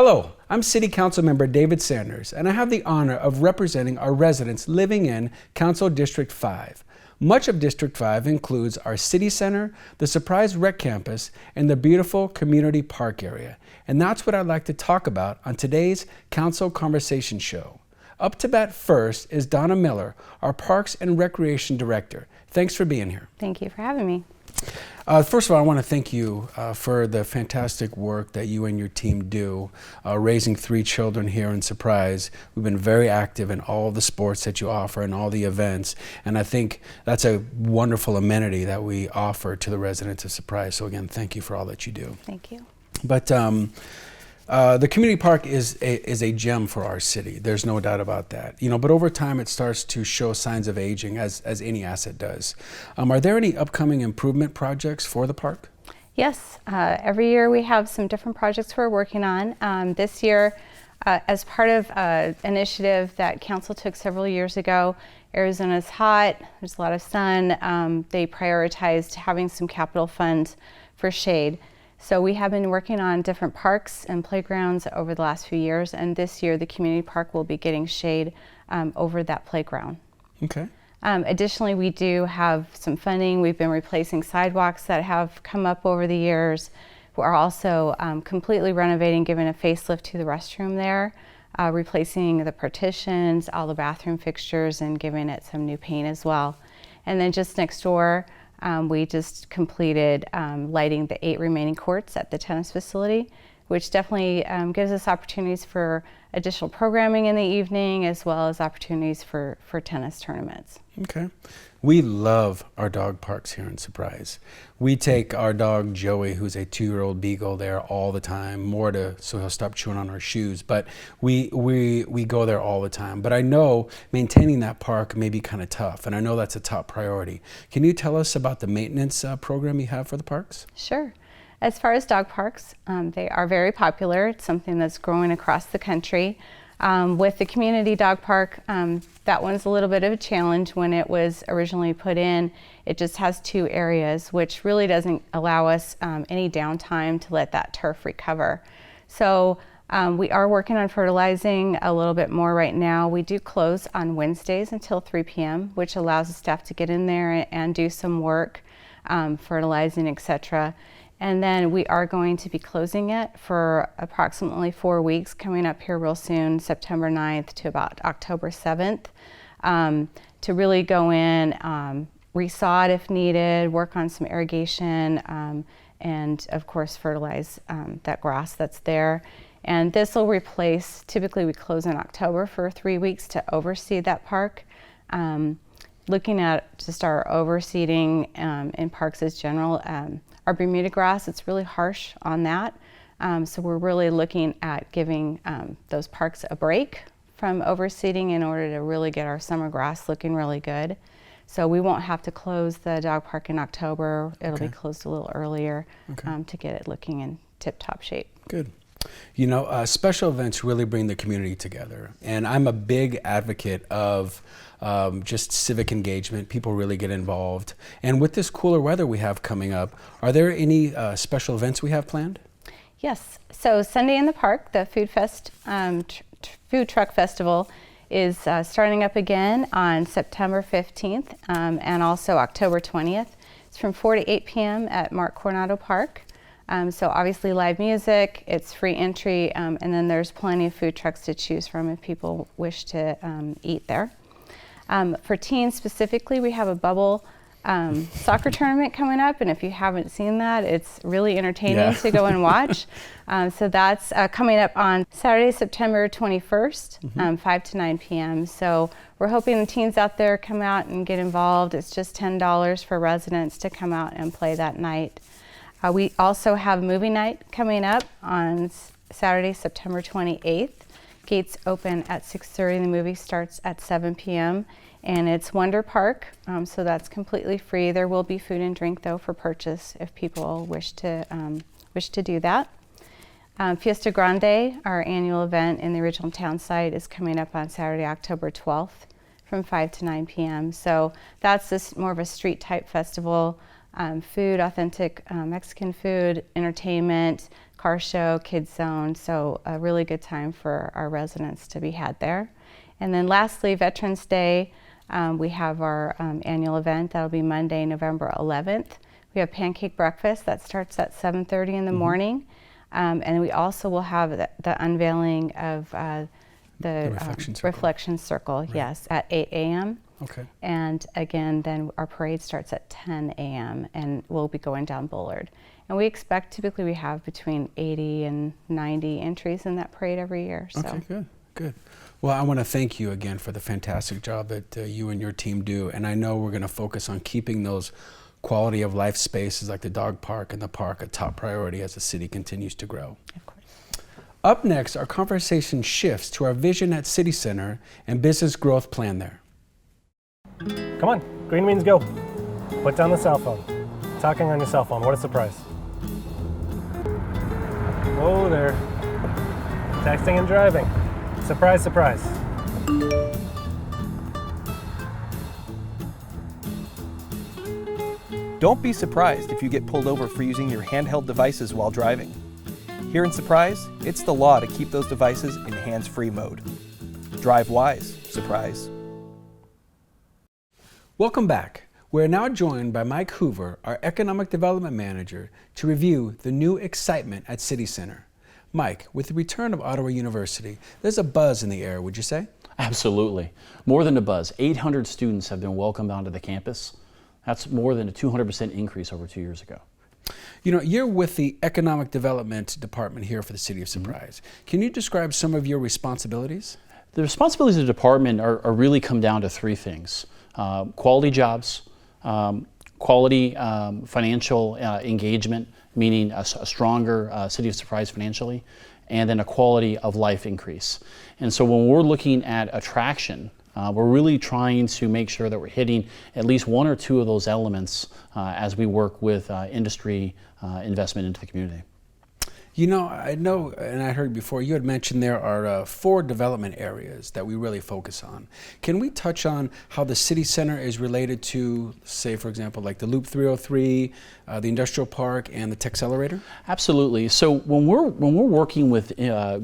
Hello, I'm City Councilmember David Sanders, and I have the honor of representing our residents living in Council District 5. Much of District 5 includes our city center, the Surprise Rec Campus, and the beautiful community park area. And that's what I'd like to talk about on today's Council Conversation Show. Up to bat first is Donna Miller, our Parks and Recreation Director. Thanks for being here. Thank you for having me. First of all, I want to thank you for the fantastic work that you and your team do, raising 3 children here in Surprise. We've been very active in all the sports that you offer and all the events, and I think that's a wonderful amenity that we offer to the residents of Surprise. So again, thank you for all that you do. Thank you. But the community park is a gem for our city. There's no doubt about that. But over time it starts to show signs of aging, as any asset does. Are there any upcoming improvement projects for the park? Yes, every year we have some different projects we're working on. This year, as part of an initiative that council took several years ago, Arizona's hot, there's a lot of sun. They prioritized having some capital funds for shade. So we have been working on different parks and playgrounds over the last few years, and this year the community park will be getting shade over that playground. Okay. Additionally, we do have some funding. We've been replacing sidewalks that have come up over the years. We're also completely renovating, giving a facelift to the restroom there, replacing the partitions, all the bathroom fixtures, and giving it some new paint as well. And then just next door, we just completed lighting the 8 remaining courts at the tennis facility, which definitely gives us opportunities for additional programming in the evening, as well as opportunities for tennis tournaments. Okay. We love our dog parks here in Surprise. We take our dog Joey, who's a 2-year-old beagle, there all the time, so he'll stop chewing on our shoes. But we go there all the time. But I know maintaining that park may be kind of tough, and I know that's a top priority. Can you tell us about the maintenance program you have for the parks? Sure. As far as dog parks, they are very popular. It's something that's growing across the country. With the community dog park, that one's a little bit of a challenge. When it was originally put in, it just has 2 areas, which really doesn't allow us any downtime to let that turf recover. So we are working on fertilizing a little bit more right now. We do close on Wednesdays until 3 p.m., which allows the staff to get in there and do some work, fertilizing, etc. And then we are going to be closing it for approximately 4 weeks, coming up here real soon, September 9th to about October 7th, to really go in, resod if needed, work on some irrigation, and of course fertilize that grass that's there. And this will replace, typically we close in October for 3 weeks to overseed that park. Looking at just our overseeding in parks as general, our Bermuda grass, it's really harsh on that. So we're really looking at giving those parks a break from overseeding in order to really get our summer grass looking really good. So we won't have to close the dog park in October. It'll be closed a little earlier to get it looking in tip-top shape. Good. Special events really bring the community together, and I'm a big advocate of just civic engagement. People really get involved, and with this cooler weather we have coming up, are there any special events we have planned? Yes, so Sunday in the Park, the Food Truck Festival is starting up again on September 15th and also October 20th. It's from 4 to 8 p.m. at Mark Coronado Park. So obviously live music, it's free entry, and then there's plenty of food trucks to choose from if people wish to eat there. For teens specifically, we have a bubble soccer tournament coming up, and if you haven't seen that, it's really entertaining to go and watch. So that's coming up on Saturday, September 21st, 5 to 9 p.m. So we're hoping the teens out there come out and get involved. It's just $10 for residents to come out and play that night. We also have movie night coming up on Saturday, September 28th. Gates open at 6:30. The movie starts at 7 p.m. and it's Wonder Park, so that's completely free. There will be food and drink though for purchase if people wish to do that. Fiesta Grande, our annual event in the original town site, is coming up on Saturday, October 12th from 5 to 9 p.m. So that's just more of a street type festival. Food, authentic Mexican food, entertainment, car show, kids zone, so a really good time for our residents to be had there. And then lastly, Veterans Day, we have our annual event. That'll be Monday, November 11th. We have pancake breakfast that starts at 7:30 in the morning. And we also will have the unveiling of the reflection circle, right. Yes, at 8 a.m. Okay. And again, then our parade starts at 10 a.m. and we'll be going down Bullard. And we expect typically we have between 80 and 90 entries in that parade every year. So. Okay, good, good. Well, I want to thank you again for the fantastic job that you and your team do. And I know we're going to focus on keeping those quality of life spaces like the dog park and the park a top priority as the city continues to grow. Of course. Up next, our conversation shifts to our vision at City Center and business growth plan there. Come on, green means go. Put down the cell phone. Talking on your cell phone, what a surprise. Whoa there. Texting and driving. Surprise, surprise. Don't be surprised if you get pulled over for using your handheld devices while driving. Here in Surprise, it's the law to keep those devices in hands-free mode. Drive wise, Surprise. Welcome back. We're now joined by Mike Hoover, our Economic Development Manager, to review the new excitement at City Center. Mike, with the return of Ottawa University, there's a buzz in the air, would you say? Absolutely. More than a buzz. 800 students have been welcomed onto the campus. That's more than a 200% increase over 2 years ago. You know, you're with the Economic Development Department here for the City of Surprise. Can you describe some of your responsibilities? The responsibilities of the department are really come down to three things. Quality jobs, quality financial engagement, meaning a stronger City of Surprise financially, and then a quality of life increase. And so when we're looking at attraction, we're really trying to make sure that we're hitting at least one or two of those elements as we work with industry investment into the community. You know, I know, and I heard before, you had mentioned there are 4 development areas that we really focus on. Can we touch on how the City Center is related to, say, for example, like the Loop 303, the Industrial Park, and the Techcelerator? Absolutely. So when we're working with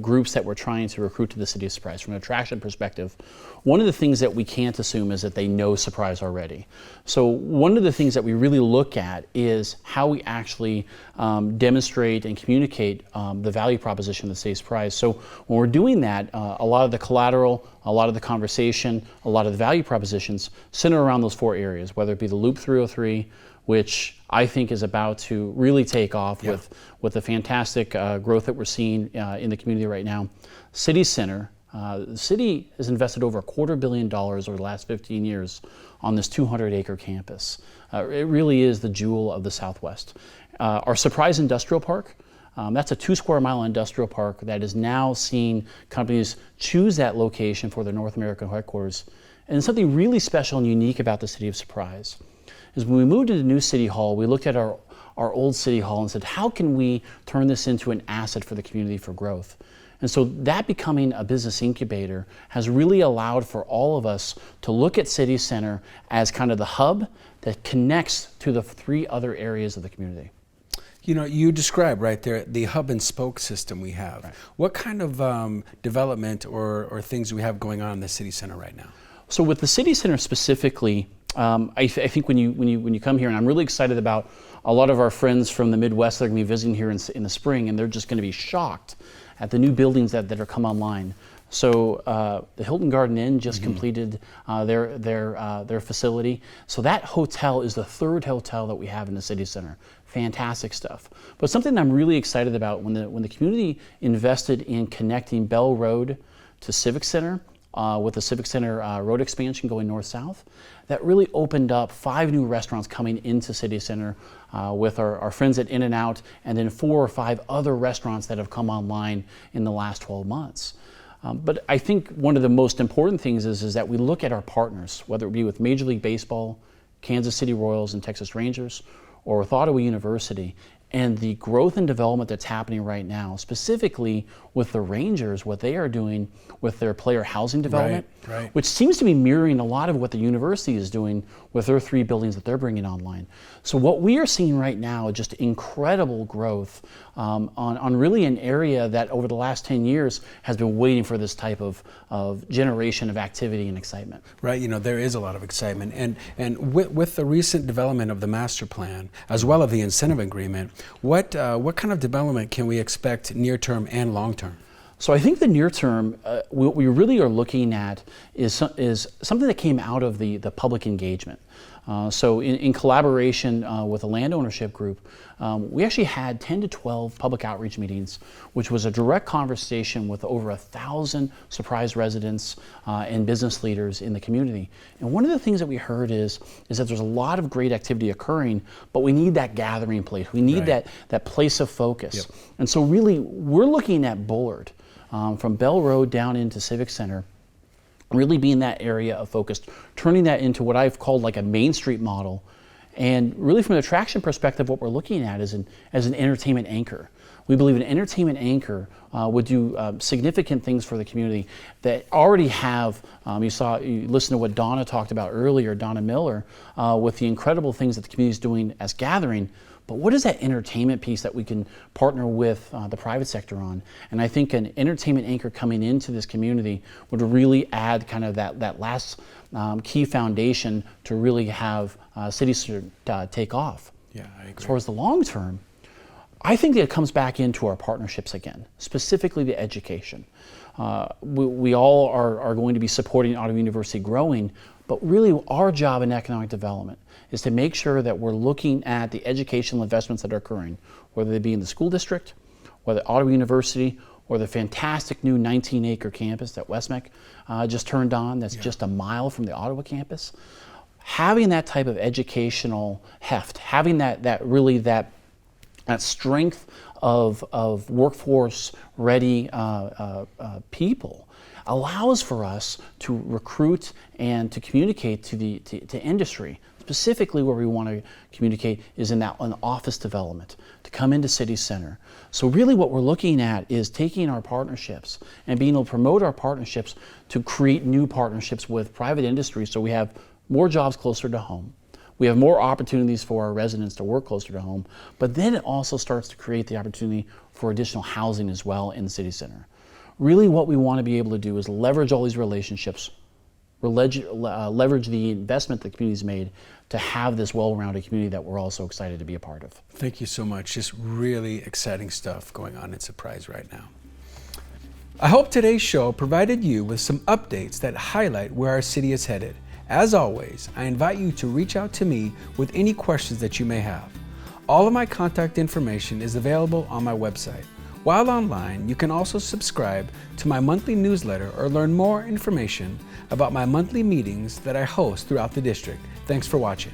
groups that we're trying to recruit to the City of Surprise from an attraction perspective, one of the things that we can't assume is that they know Surprise already. So one of the things that we really look at is how we actually demonstrate and communicate the value proposition of the City of Surprise. So when we're doing that, a lot of the collateral, a lot of the conversation, a lot of the value propositions center around those 4 areas, whether it be the Loop 303, which I think is about to really take off with the fantastic growth that we're seeing in the community right now. City Center. The city has invested over $250 million over the last 15 years on this 200-acre campus. It really is the jewel of the Southwest. Our Surprise Industrial Park, that's a 2-square-mile industrial park that is now seeing companies choose that location for their North American headquarters. And something really special and unique about the City of Surprise is when we moved into the new City Hall, we looked at our old City Hall and said, how can we turn this into an asset for the community for growth? And so that becoming a business incubator has really allowed for all of us to look at City Center as kind of the hub that connects to the 3 other areas of the community. You know, you described right there the hub and spoke system we have. Right. What kind of development or things do we have going on in the City Center right now? So with the City Center specifically, I think when you come here, and I'm really excited about a lot of our friends from the Midwest that are going to be visiting here in the spring, and they're just going to be shocked at the new buildings that are come online. So the Hilton Garden Inn just completed their facility. So that hotel is the 3rd hotel that we have in the City Center. Fantastic stuff. But something I'm really excited about when the community invested in connecting Bell Road to Civic Center with the Civic Center road expansion going north-south, that really opened up 5 new restaurants coming into City Center with our friends at In-N-Out, and then 4 or 5 other restaurants that have come online in the last 12 months. But I think one of the most important things is that we look at our partners, whether it be with Major League Baseball, Kansas City Royals, and Texas Rangers, or with Ottawa University, and the growth and development that's happening right now, specifically with the Rangers, what they are doing with their player housing development, which seems to be mirroring a lot of what the university is doing with their 3 buildings that they're bringing online. So what we are seeing right now is just incredible growth on really an area that over the last 10 years has been waiting for this type of generation of activity and excitement. Right, you know, there is a lot of excitement. And with the recent development of the master plan, as well as the incentive agreement, what kind of development can we expect near term and long term? So I think the near term, what we really are looking at is something that came out of the public engagement. So in collaboration with a land ownership group, we actually had 10 to 12 public outreach meetings, which was a direct conversation with over 1,000 Surprise residents and business leaders in the community. And one of the things that we heard is that there's a lot of great activity occurring, but we need that gathering place. We need that place of focus. Yep. And so really, we're looking at Bullard, from Bell Road down into Civic Center, really being that area of focus, turning that into what I've called like a Main Street model. And really from an attraction perspective, what we're looking at is as an entertainment anchor. We believe an entertainment anchor would do significant things for the community that already have, you listened to what Donna talked about earlier, Donna Miller, with the incredible things that the community is doing as gathering. But what is that entertainment piece that we can partner with the private sector on? And I think an entertainment anchor coming into this community would really add kind of that last key foundation to really have cities take off. Yeah, I agree. As far as the long term, I think that it comes back into our partnerships again, specifically the education. We all are going to be supporting Ottawa University growing, but really our job in economic development is to make sure that we're looking at the educational investments that are occurring, whether they be in the school district, whether Ottawa University, or the fantastic new 19-acre campus that Westmec just turned on that's just a mile from the Ottawa campus. Having that type of educational heft, having that strength of workforce ready people allows for us to recruit and to communicate to industry. Specifically where we want to communicate is in office development, to come into City Center. So really what we're looking at is taking our partnerships and being able to promote our partnerships to create new partnerships with private industry so we have more jobs closer to home. We have more opportunities for our residents to work closer to home, but then it also starts to create the opportunity for additional housing as well in the City Center. Really what we want to be able to do is leverage all these relationships, leverage the investment the community's made to have this well-rounded community that we're also excited to be a part of. Thank you so much. Just really exciting stuff going on in Surprise right now. I hope today's show provided you with some updates that highlight where our city is headed. As always, I invite you to reach out to me with any questions that you may have. All of my contact information is available on my website. While online, you can also subscribe to my monthly newsletter or learn more information about my monthly meetings that I host throughout the district. Thanks for watching.